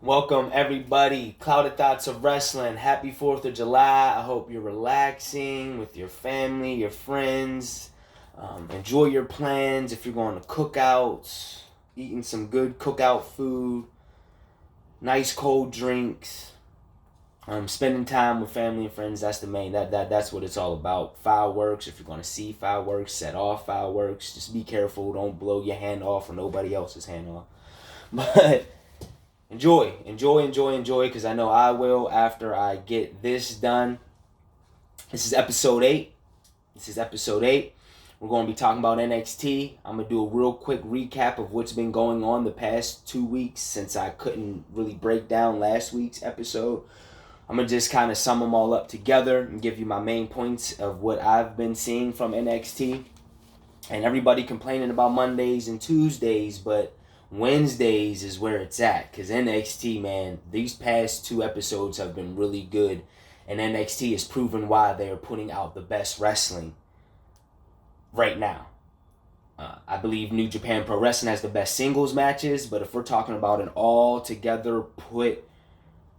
Welcome everybody, Clouded Thoughts of Wrestling. Happy 4th of July. I hope you're relaxing with your family, your friends. Enjoy your plans if you're going to cookouts, eating some good cookout food, nice cold drinks. Spending time with family and friends, that's the main, that's what it's all about. Fireworks, if you're going to see fireworks, set off fireworks. Just be careful, don't blow your hand off or nobody else's hand off. But enjoy, because I know I will after I get this done. This is episode 8. We're going to be talking about NXT. I'm going to do a real quick recap of what's been going on the past 2 weeks since I couldn't really break down last week's episode. I'm going to just kind of sum them all up together and give you my main points of what I've been seeing from NXT. And everybody complaining about Mondays and Tuesdays, but Wednesdays is where it's at. Because NXT, man, these past 2 episodes have been really good. And NXT has proven why they are putting out the best wrestling right now. I believe New Japan Pro Wrestling has the best singles matches. But if we're talking about an all-together put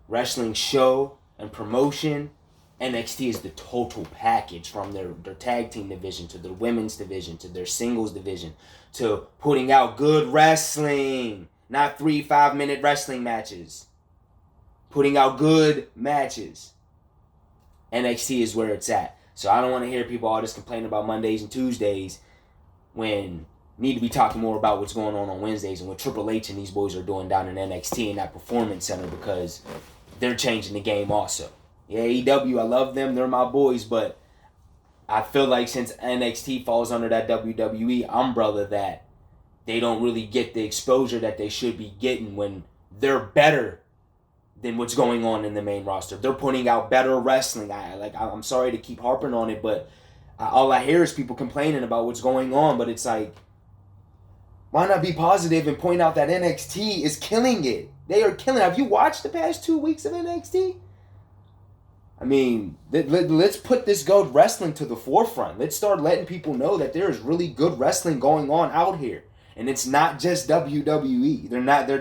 wrestling show and promotion, NXT is the total package, from their tag team division to their women's division to their singles division to putting out good wrestling, not 3-5 minute wrestling matches. Putting out good matches. NXT is where it's at. So I don't want to hear people all just complaining about Mondays and Tuesdays when need to be talking more about what's going on Wednesdays and what Triple H and these boys are doing down in NXT in that Performance Center, because they're changing the game also. Yeah, AEW, I love them. They're my boys, but I feel like since NXT falls under that WWE umbrella, that they don't really get the exposure that they should be getting when they're better than what's going on in the main roster. They're putting out better wrestling. I'm sorry to keep harping on it, but all I hear is people complaining about what's going on, but it's like, why not be positive and point out that NXT is killing it? They are killing it. Have you watched the past 2 weeks of NXT? I mean, let's put this good wrestling to the forefront. Let's start letting people know that there is really good wrestling going on out here. And it's not just WWE.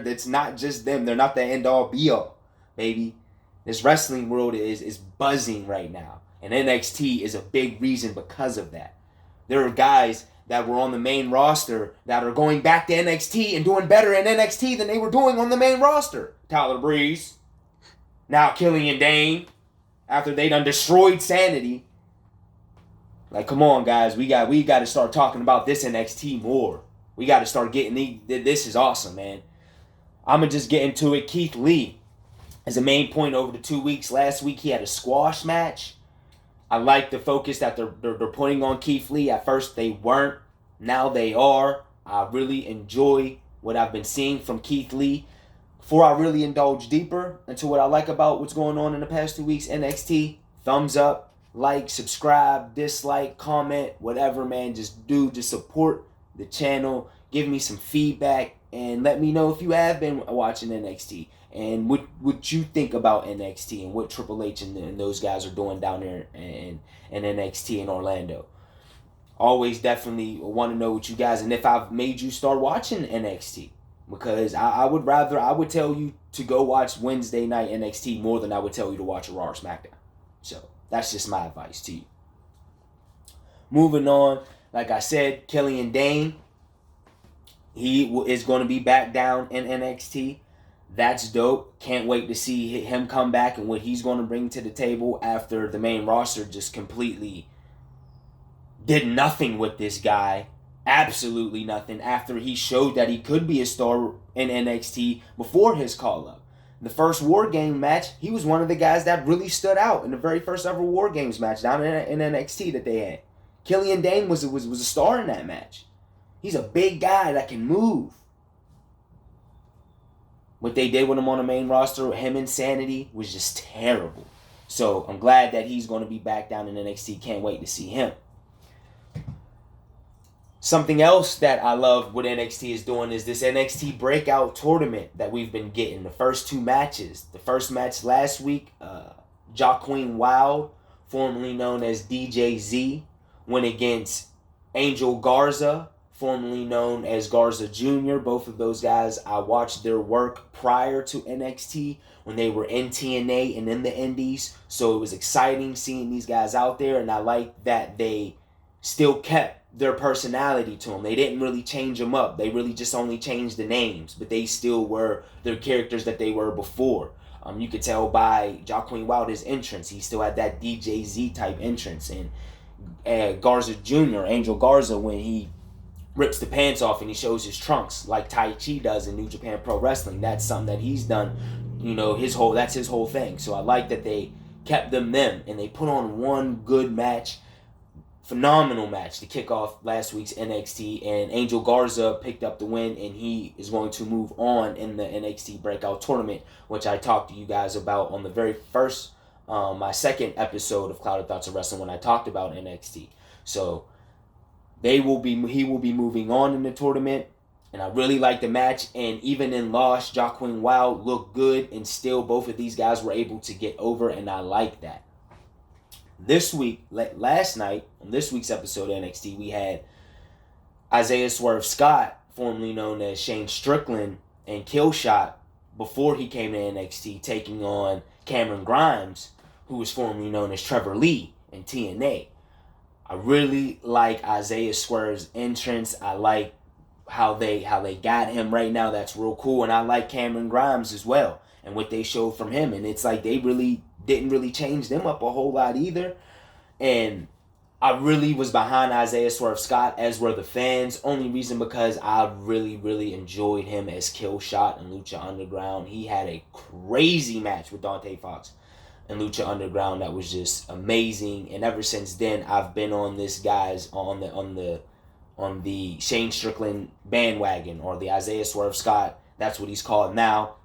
It's not just them. They're not the end-all, be-all, baby. This wrestling world is buzzing right now. And NXT is a big reason because of that. There are guys that were on the main roster that are going back to NXT and doing better in NXT than they were doing on the main roster. Tyler Breeze. Now Killian Dane. After they done destroyed Sanity. Like, come on, guys. We got to start talking about this NXT more. We got to start getting this is awesome, man. I'm going to just get into it. Keith Lee as a main point over the 2 weeks. Last week he had a squash match. I like the focus that they're putting on Keith Lee. At first they weren't. Now they are. I really enjoy what I've been seeing from Keith Lee. Before I really indulge deeper into what I like about what's going on in the past 2 weeks, NXT, thumbs up, like, subscribe, dislike, comment, whatever, man. Just support the channel. Give me some feedback and let me know if you have been watching NXT and what you think about NXT and what Triple H and those guys are doing down there in NXT in Orlando. Always definitely want to know what you guys, and if I've made you start watching NXT. Because I would tell you to go watch Wednesday night NXT more than I would tell you to watch a Raw or SmackDown. So that's just my advice to you. Moving on, like I said, Killian Dane, he is going to be back down in NXT. That's dope. Can't wait to see him come back and what he's going to bring to the table after the main roster just completely did nothing with this guy. Absolutely nothing after he showed that he could be a star in NXT before his call-up. The first War Game match, he was one of the guys that really stood out in the very first ever War Games match down in NXT that they had. Killian Dane was a star in that match. He's a big guy that can move. What they did with him on the main roster, him and Sanity, was just terrible. So I'm glad that he's going to be back down in NXT. Can't wait to see him. Something else that I love what NXT is doing is this NXT Breakout Tournament that we've been getting. The first 2 matches. The first match last week, Joaquin Wilde, formerly known as DJ Z, went against Angel Garza, formerly known as Garza Jr. Both of those guys, I watched their work prior to NXT when they were in TNA and in the Indies. So it was exciting seeing these guys out there, and I like that they still kept their personality to them. They didn't really change them up. They really just only changed the names, but they still were their characters that they were before. You could tell by Joaquin Wilder's entrance. He still had that DJZ type entrance. And Garza Jr., Angel Garza, when he rips the pants off and he shows his trunks like Tai Chi does in New Japan Pro Wrestling. That's something that he's done. That's his whole thing. So I like that they kept them, and they put on one good match. Phenomenal match to kick off last week's NXT, and Angel Garza picked up the win, and he is going to move on in the NXT Breakout Tournament, which I talked to you guys about on the very first, my second episode of Clouded Thoughts of Wrestling when I talked about NXT. So he will be moving on in the tournament, and I really like the match. And even in loss, Joaquin Wild looked good, and still both of these guys were able to get over, and I like that. Last night, on this week's episode of NXT, we had Isaiah Swerve Scott, formerly known as Shane Strickland, and Killshot, before he came to NXT, taking on Cameron Grimes, who was formerly known as Trevor Lee in TNA. I really like Isaiah Swerve's entrance. I like how they got him right now. That's real cool. And I like Cameron Grimes as well, and what they showed from him. And it's like they really didn't really change them up a whole lot either. And I really was behind Isaiah Swerve Scott, as were the fans. Only reason because I really, really enjoyed him as Killshot in Lucha Underground. He had a crazy match with Dante Fox in Lucha Underground that was just amazing. And ever since then, I've been on this guy's on the Shane Strickland bandwagon, or the Isaiah Swerve Scott. That's what he's called now.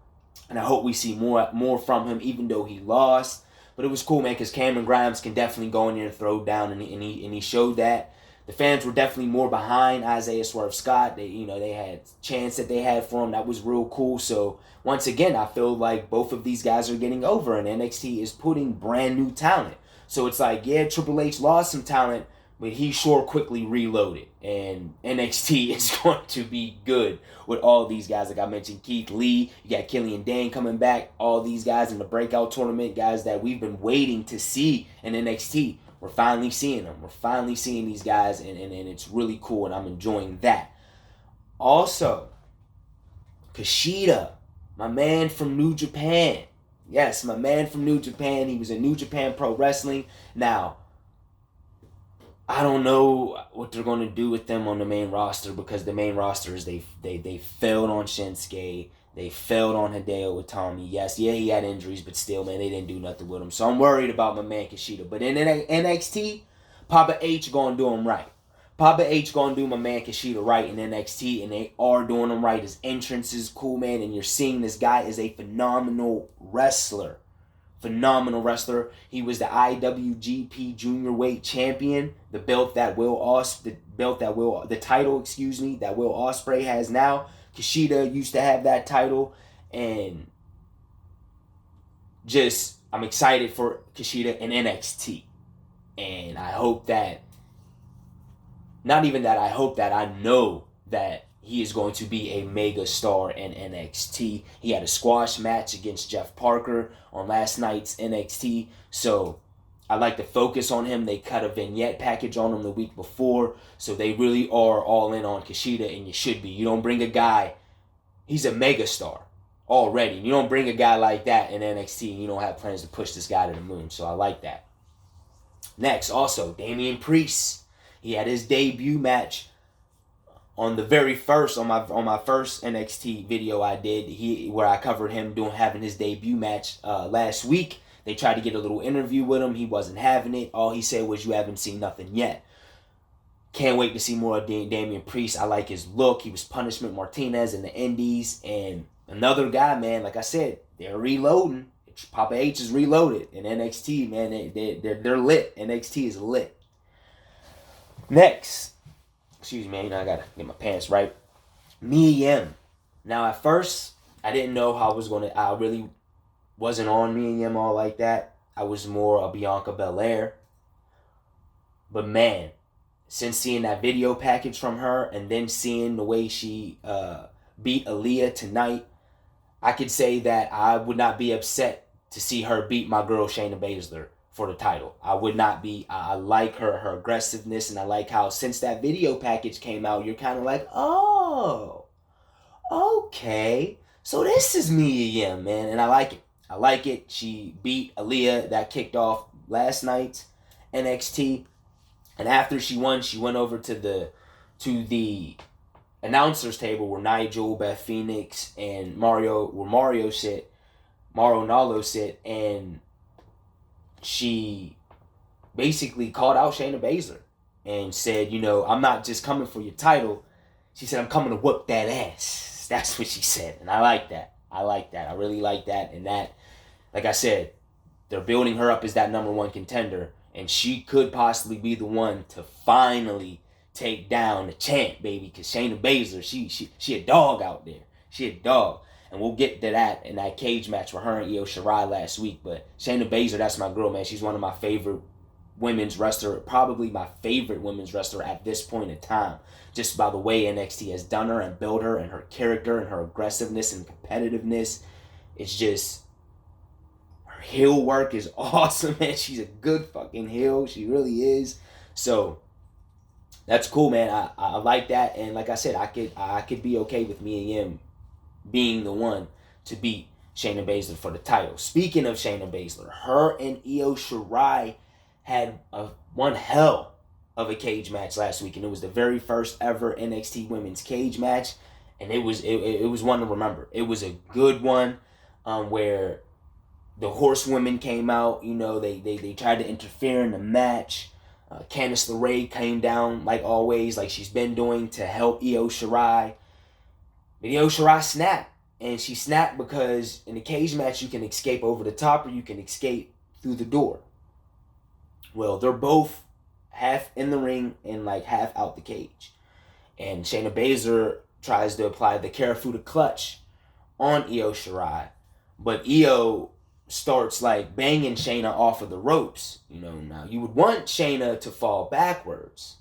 And I hope we see more from him, even though he lost. But it was cool, man, because Cameron Grimes can definitely go in there and throw down, and he showed that. The fans were definitely more behind Isaiah Swerve Scott. They had chants that they had for him. That was real cool. So once again, I feel like both of these guys are getting over, and NXT is putting brand new talent. So it's like, yeah, Triple H lost some talent, but he sure quickly reloaded. And NXT is going to be good with all these guys. Like I mentioned, Keith Lee, you got Killian Dane coming back, all these guys in the breakout tournament, guys that we've been waiting to see in NXT. We're finally seeing them. We're finally seeing these guys, and it's really cool, and I'm enjoying that. Also, Kushida, my man from New Japan. Yes, my man from New Japan. He was in New Japan Pro Wrestling. Now, I don't know what they're going to do with them on the main roster, because the main roster is they failed on Shinsuke. They failed on Hideo Itami. Yes, yeah, he had injuries, but still, man, they didn't do nothing with him. So I'm worried about my man Kushida. But in NXT, Papa H going to do him right. Papa H going to do my man Kushida right in NXT, and they are doing him right. His entrance is cool, man, and you're seeing this guy is a phenomenal wrestler. Phenomenal wrestler. He was the IWGP Junior Weight Champion, the title that Will Ospreay has now. Kushida used to have that title, and I'm excited for Kushida in NXT, and I hope that, not even that I hope that, I know that he is going to be a mega star in NXT. He had a squash match against Jeff Parker on last night's NXT. So I like to focus on him. They cut a vignette package on him the week before. So they really are all in on Kushida, and you should be. You don't bring a guy, he's a mega star already. You don't bring a guy like that in NXT, and you don't have plans to push this guy to the moon. So I like that. Next, also, Damian Priest. He had his debut match on the very first, on my first NXT video I did, where I covered him having his debut match last week. They tried to get a little interview with him. He wasn't having it. All he said was, "You haven't seen nothing yet." Can't wait to see more of Damian Priest. I like his look. He was Punishment Martinez in the Indies, and another guy, man. Like I said, they're reloading. Papa H is reloaded in NXT, man. They're lit. NXT is lit. Next. Excuse me, I gotta get my pants right. Mia Yim. Now, at first, I didn't know how I really wasn't on Mia Yim all like that. I was more a Bianca Belair. But man, since seeing that video package from her and then seeing the way she beat Aaliyah tonight, I could say that I would not be upset to see her beat my girl Shayna Baszler for the title. I would not be. I like her aggressiveness, and I like how since that video package came out, you're kind of like, oh, okay, so this is Mia Yim, man, and I like it. I like it. She beat Aaliyah. That kicked off last night's NXT, and after she won, she went over to the announcers table where Nigel, Beth Phoenix, and Mauro Nalo sit, and she basically called out Shayna Baszler and said, I'm not just coming for your title. She said, I'm coming to whoop that ass. That's what she said, and I like that. I really like that, and that, like I said, they're building her up as that number one contender, and she could possibly be the one to finally take down the champ, baby, because Shayna Baszler, she a dog out there. She a dog. And we'll get to that in that cage match with her and Io Shirai last week. But Shayna Baszler, that's my girl, man. She's one of my favorite women's wrestler, probably my favorite women's wrestler at this point in time. Just by the way NXT has done her and built her and her character and her aggressiveness and competitiveness. It's just, her heel work is awesome, man. She's a good fucking heel. She really is. So that's cool, man. I like that, and like I said, I could be okay with Mia Yim being the one to beat Shayna Baszler for the title. Speaking of Shayna Baszler, her and Io Shirai had one hell of a cage match last week, and it was the very first ever NXT Women's Cage match, and it was one to remember. It was a good one, where the Horsewomen came out. They tried to interfere in the match. Candice LeRae came down like always, like she's been doing, to help Io Shirai. But Io Shirai snapped, and she snapped because in a cage match you can escape over the top or you can escape through the door. Well, they're both half in the ring and like half out the cage. And Shayna Baszler tries to apply the Karafuda clutch on Io Shirai, but Io starts like banging Shayna off of the ropes. Now you would want Shayna to fall backwards.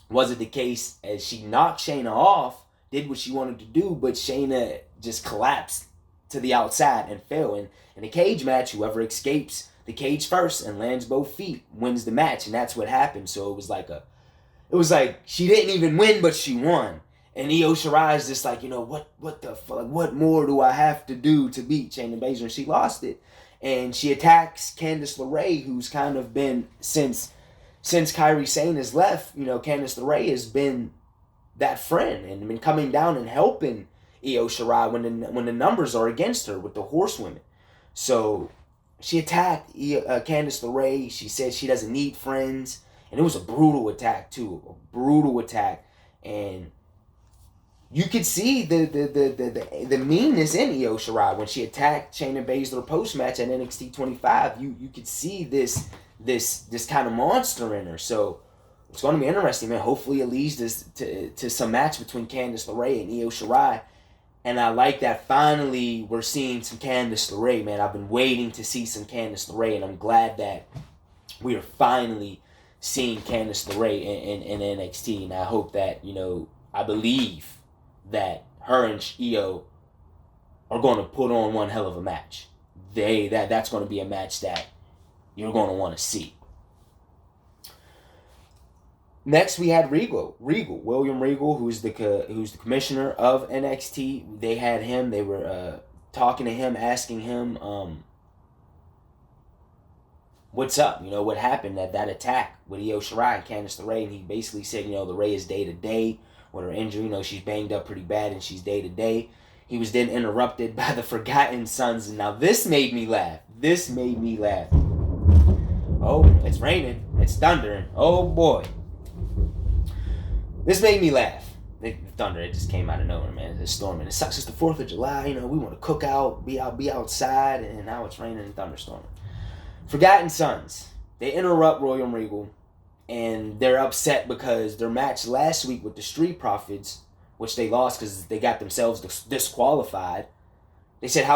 Was it the case as she knocked Shayna off, did what she wanted to do, but Shayna just collapsed to the outside and fell. And in a cage match, whoever escapes the cage first and lands both feet wins the match, and that's what happened. So it was like she didn't even win, but she won. And Io Shirai is just like, what the fuck? What more do I have to do to beat Shayna Baszler? And she lost it. And she attacks Candice LeRae, who's kind of been, since Kairi Sane has left, Candice LeRae has been that friend and been coming down and helping Io Shirai when the numbers are against her with the Horsewomen. So she attacked Candice LeRae. She said she doesn't need friends. And it was a brutal attack, too. A brutal attack. And you could see the meanness in Io Shirai when she attacked Shayna Baszler post-match at NXT 25. You could see this kind of monster in her. So it's going to be interesting, man. Hopefully it leads to some match between Candice LeRae and Io Shirai. And I like that finally we're seeing some Candice LeRae, man. I've been waiting to see some Candice LeRae, and I'm glad that we are finally seeing Candice LeRae in NXT. And I hope that, I believe that her and Io are going to put on one hell of a match. That's going to be a match that you're going to want to see. Next, we had William Regal, who's the commissioner of NXT. They had him. They were talking to him, asking him, what's up? What happened at that attack with Io Shirai and Candice LeRae? And he basically said, LeRae is day to day with her injury. She's banged up pretty bad, and she's day to day. He was then interrupted by the Forgotten Sons, and now this made me laugh. Oh, it's raining. It's thundering. Oh boy. This made me laugh. The thunder, it just came out of nowhere, man. It's storming. It sucks. It's the 4th of July. We want to cook out, be outside, and now it's raining and thunderstorming. Forgotten Sons. They interrupt William Regal, and they're upset because their match last week with the Street Profits, which they lost because they got themselves disqualified. They said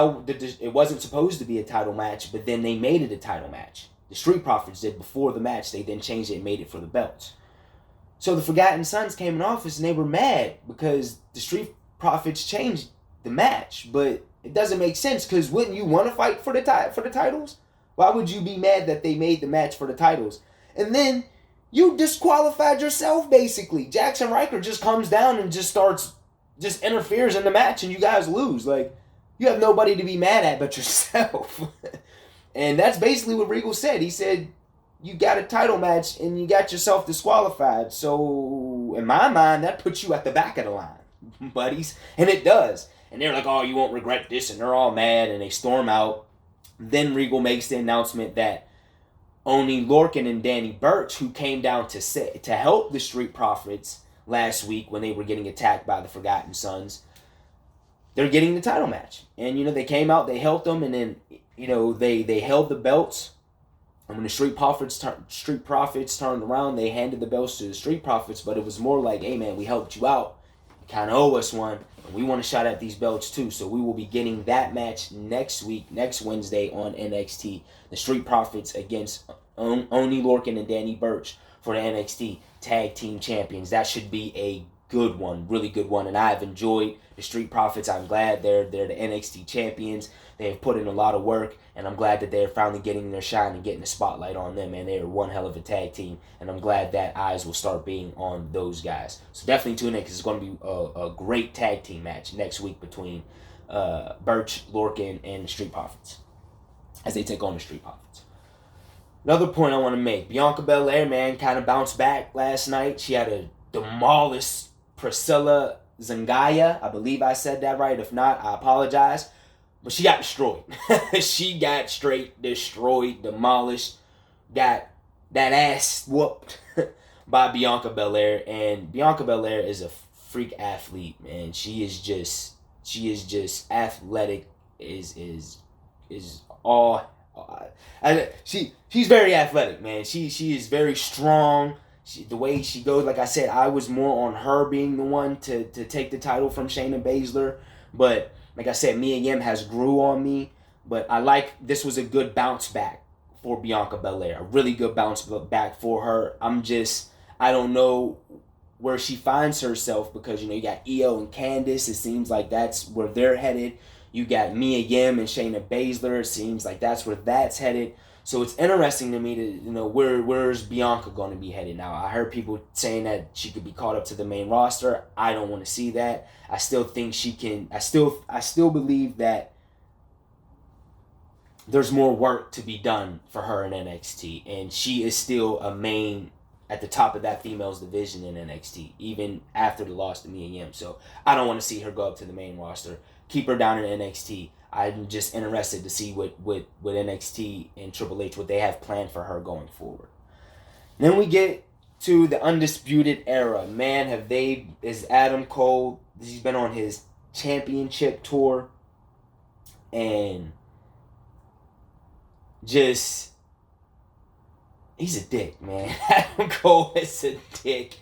it wasn't supposed to be a title match, but then they made it a title match. The Street Profits did before the match. They then changed it and made it for the belts. So the Forgotten Sons came in office and they were mad because the Street Profits changed the match. But it doesn't make sense because wouldn't you want to fight for the titles? Why would you be mad that they made the match for the titles? And then you disqualified yourself, basically. Jackson Riker just comes down and just interferes in the match and you guys lose. Like, you have nobody to be mad at but yourself. And that's basically what Regal said. He said, you got a title match and you got yourself disqualified. So, in my mind, that puts you at the back of the line, buddies. And it does. And they're like, oh, you won't regret this. And they're all mad and they storm out. Then Regal makes the announcement that Oney Lorcan and Danny Burch, who came down to help the Street Profits last week when they were getting attacked by the Forgotten Sons, they're getting the title match. And, they came out, they helped them, and then, they held the belts. And when the Street Profits turned around, they handed the belts to the Street Profits, but it was more like, hey, man, we helped you out. You kind of owe us one. And we want a shot at these belts, too. So we will be getting that match next week, next Wednesday on NXT. The Street Profits against Oney Lorcan and Danny Burch for the NXT Tag Team Champions. That should be a good one, really good one. And I've enjoyed the Street Profits. I'm glad they're the NXT champions. They have put in a lot of work, and I'm glad that they're finally getting their shine and getting the spotlight on them, and they're one hell of a tag team, and I'm glad that eyes will start being on those guys. So definitely tune in because it's going to be a great tag team match next week between Burch, Lorcan, and the Street Profits as they take on the Street Profits. Another point I want to make, Bianca Belair, man, kind of bounced back last night. She had a demolished Priscilla Zangaya. I believe I said that right. If not, I apologize. But she got destroyed. She got straight destroyed, demolished, got that ass whooped by Bianca Belair. And Bianca Belair is a freak athlete, man. She is just athletic. Is all. She's very athletic, man. She is very strong. The way she goes, like I said, I was more on her being the one to take the title from Shayna Baszler, but like I said, Mia Yim has grew on me, but this was a good bounce back for Bianca Belair, a really good bounce back for her. I don't know where she finds herself because, you got Io and Candice, it seems like that's where they're headed. You got Mia Yim and Shayna Baszler, it seems like that's where that's headed. So it's interesting to me to, where's Bianca going to be headed now? I heard people saying that she could be called up to the main roster. I don't want to see that. I still think she can. I still believe that there's more work to be done for her in NXT, and she is still a main at the top of that females division in NXT, even after the loss to Mia Yim. So I don't want to see her go up to the main roster. Keep her down in NXT. I'm just interested to see what NXT and Triple H, what they have planned for her going forward. Then we get to the Undisputed Era. Man, is Adam Cole, he's been on his championship tour, and he's a dick, man. Adam Cole is a dick.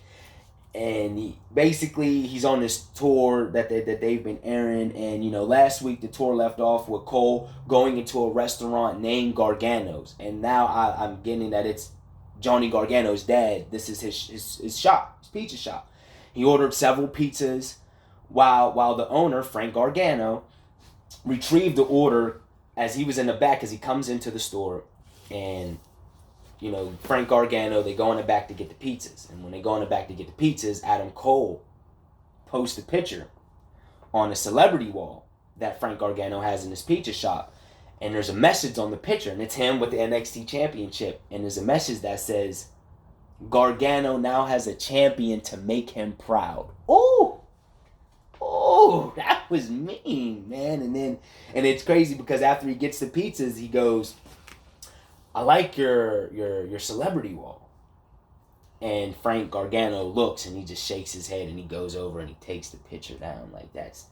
And he's on this tour that they've been airing. And, last week the tour left off with Cole going into a restaurant named Gargano's. And now I'm getting that it's Johnny Gargano's dad. This is his shop, his pizza shop. He ordered several pizzas while the owner, Frank Gargano, retrieved the order as he was in the back as he comes into the store. And Frank Gargano, they go in the back to get the pizzas. And when they go in the back to get the pizzas, Adam Cole posts a picture on a celebrity wall that Frank Gargano has in his pizza shop. And there's a message on the picture, and it's him with the NXT Championship. And there's a message that says, Gargano now has a champion to make him proud. Oh, that was mean, man. And it's crazy because after he gets the pizzas, he goes, I like your celebrity wall. And Frank Gargano looks and he just shakes his head and he goes over and he takes the picture down. Like that's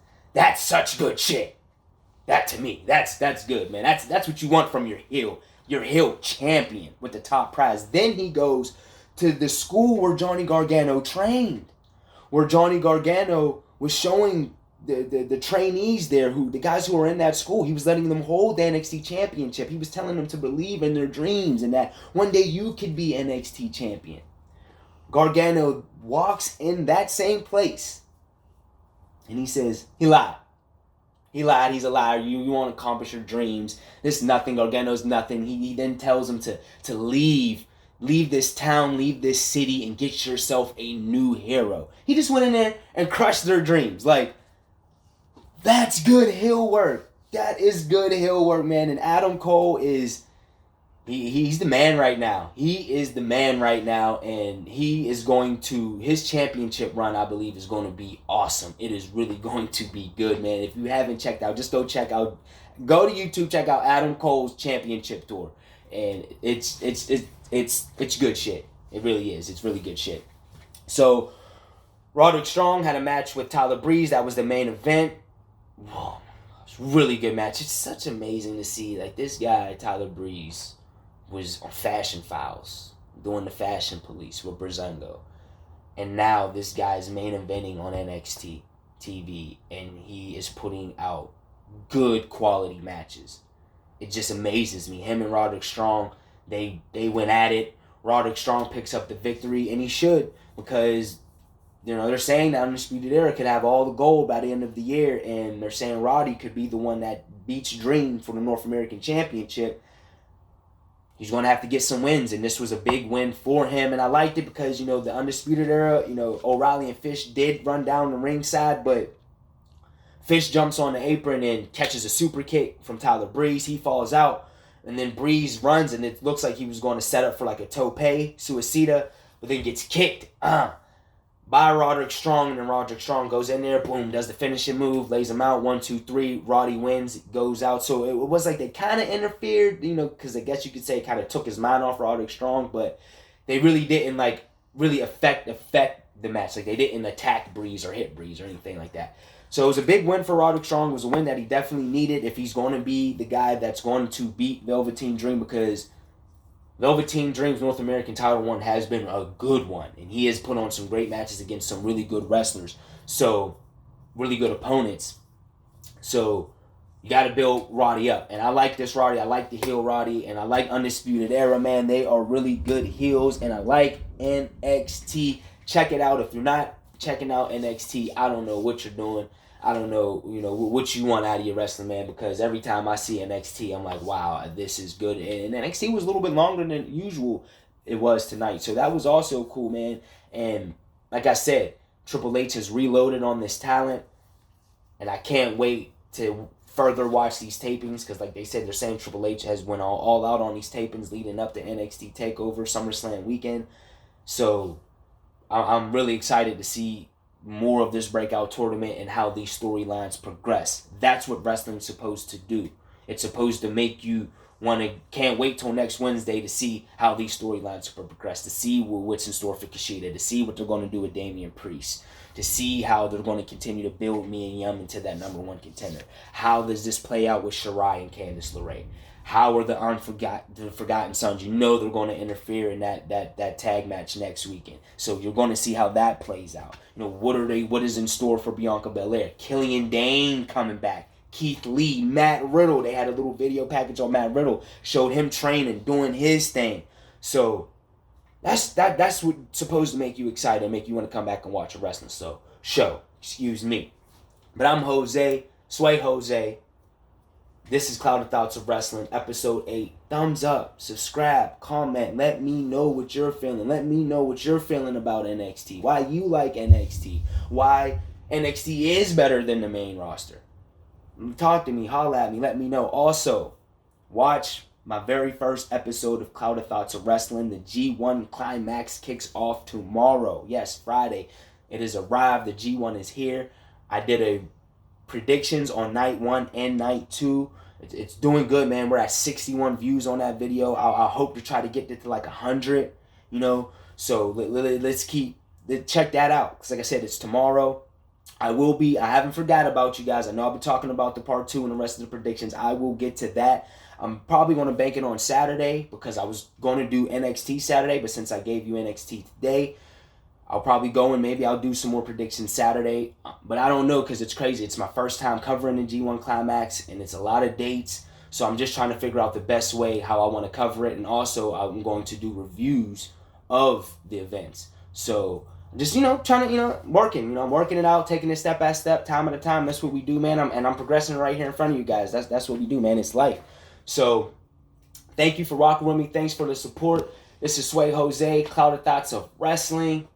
such good shit. That to me, that's good, man. That's what you want from your heel champion with the top prize. Then he goes to the school where Johnny Gargano trained, where Johnny Gargano was showing the trainees there, the guys who were in that school, he was letting them hold the NXT championship. He was telling them to believe in their dreams and that one day you could be NXT champion. Gargano walks in that same place and he says, he lied. He lied. He's a liar. You won't accomplish your dreams. This nothing. Gargano's nothing. He then tells him to leave. Leave this town, leave this city, and get yourself a new hero. He just went in there and crushed their dreams. Like, that's good heel work. That is good heel work, man. And Adam Cole is... He's the man right now. He is the man right now, and he is going to... His championship run, I believe, is going to be awesome. It is really going to be good, man. If you haven't checked out, just go check out... Go to YouTube, check out Adam Cole's championship tour. And it's good shit. It really is. It's really good shit. So, Roderick Strong had a match with Tyler Breeze. That was the main event. Whoa, it's a really good match. It's such amazing to see. Like, this guy, Tyler Breeze... was on Fashion Files, doing the Fashion Police with Breezango. And now this guy's main eventing on NXT TV, and he is putting out good quality matches. It just amazes me. Him and Roderick Strong, they went at it. Roderick Strong picks up the victory, and he should, because they're saying the Undisputed Era could have all the gold by the end of the year, and they're saying Roddy could be the one that beats Dream for the North American Championship. He's going to have to get some wins, and this was a big win for him. And I liked it because, the Undisputed Era, O'Reilly and Fish did run down the ringside, but Fish jumps on the apron and catches a super kick from Tyler Breeze. He falls out, and then Breeze runs, and it looks like he was going to set up for like a tope suicida, but then gets kicked by Roderick Strong, and then Roderick Strong goes in there, boom, does the finishing move, lays him out, 1, 2, 3, Roddy wins, goes out. So it was like they kind of interfered, because I guess you could say it kind of took his mind off Roderick Strong, but they really didn't, really affect the match. Like, they didn't attack Breeze or hit Breeze or anything like that. So it was a big win for Roderick Strong. It was a win that he definitely needed if he's going to be the guy that's going to beat Velveteen Dream, because Velveteen Dream's North American title run has been a good one, and he has put on some great matches against some really good wrestlers, so really good opponents. So you got to build Roddy up, and I like this Roddy. I like the heel Roddy, and I like Undisputed Era, man. They are really good heels, and I like NXT. Check it out. If you're not checking out NXT, I don't know what you're doing. I don't know, what you want out of your wrestling, man, because every time I see NXT, I'm like, wow, this is good. And NXT was a little bit longer than usual it was tonight. So that was also cool, man. And like I said, Triple H has reloaded on this talent, and I can't wait to further watch these tapings, because like they said, they're saying Triple H has went all out on these tapings leading up to NXT TakeOver SummerSlam weekend. So I'm really excited to see more of this breakout tournament and how these storylines progress. That's what wrestling's supposed to do. It's supposed to make you can't wait till next Wednesday to see how these storylines progress, to see what's in store for Kushida, to see what they're going to do with Damian Priest, to see how they're going to continue to build Mia Yim into that number one contender. How does this play out with Shirai and Candice LeRae? How are the Forgotten Sons? They're going to interfere in that tag match next weekend. So you're going to see how that plays out. What is in store for Bianca Belair? Killian Dane coming back. Keith Lee, Matt Riddle. They had a little video package on Matt Riddle. Showed him training, doing his thing. So that's what's supposed to make you excited, make you want to come back and watch a wrestling show. Excuse me. But I'm Jose, Sway Jose. This is Clouded Thoughts of Wrestling, Episode 8. Thumbs up, subscribe, comment. Let me know what you're feeling. Let me know what you're feeling about NXT. Why you like NXT. Why NXT is better than the main roster. Talk to me, holla at me, let me know. Also, watch my very first episode of Clouded Thoughts of Wrestling. The G1 Climax kicks off tomorrow. Yes, Friday. It has arrived. The G1 is here. I did a predictions on night 1 and night 2. It's doing good, man. We're at 61 views on that video. I hope to try to get it to like 100, So let's check that out. Because like I said, it's tomorrow. I haven't forgot about you guys. I know I'll be talking about the part 2 and the rest of the predictions. I will get to that. I'm probably going to bank it on Saturday, because I was going to do NXT Saturday, but since I gave you NXT today, I'll probably go and maybe I'll do some more predictions Saturday. But I don't know, because it's crazy. It's my first time covering the G1 Climax, and it's a lot of dates. So I'm just trying to figure out the best way how I want to cover it. And also, I'm going to do reviews of the events. So just, trying to, working. I'm working it out, taking it step by step, time at a time. That's what we do, man. I'm progressing right here in front of you guys. That's what we do, man. It's life. So thank you for rocking with me. Thanks for the support. This is Sway Jose, Clouded Thoughts of Wrestling.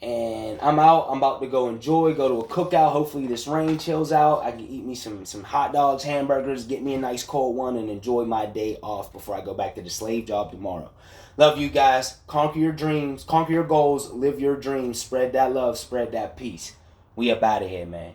And I'm out. I'm about to go to a cookout. Hopefully this rain chills out. I can eat me some hot dogs, hamburgers, get me a nice cold one, and enjoy my day off before I go back to the slave job tomorrow. Love you guys. Conquer your dreams. Conquer your goals. Live your dreams. Spread that love. Spread that peace. We up out of here, man.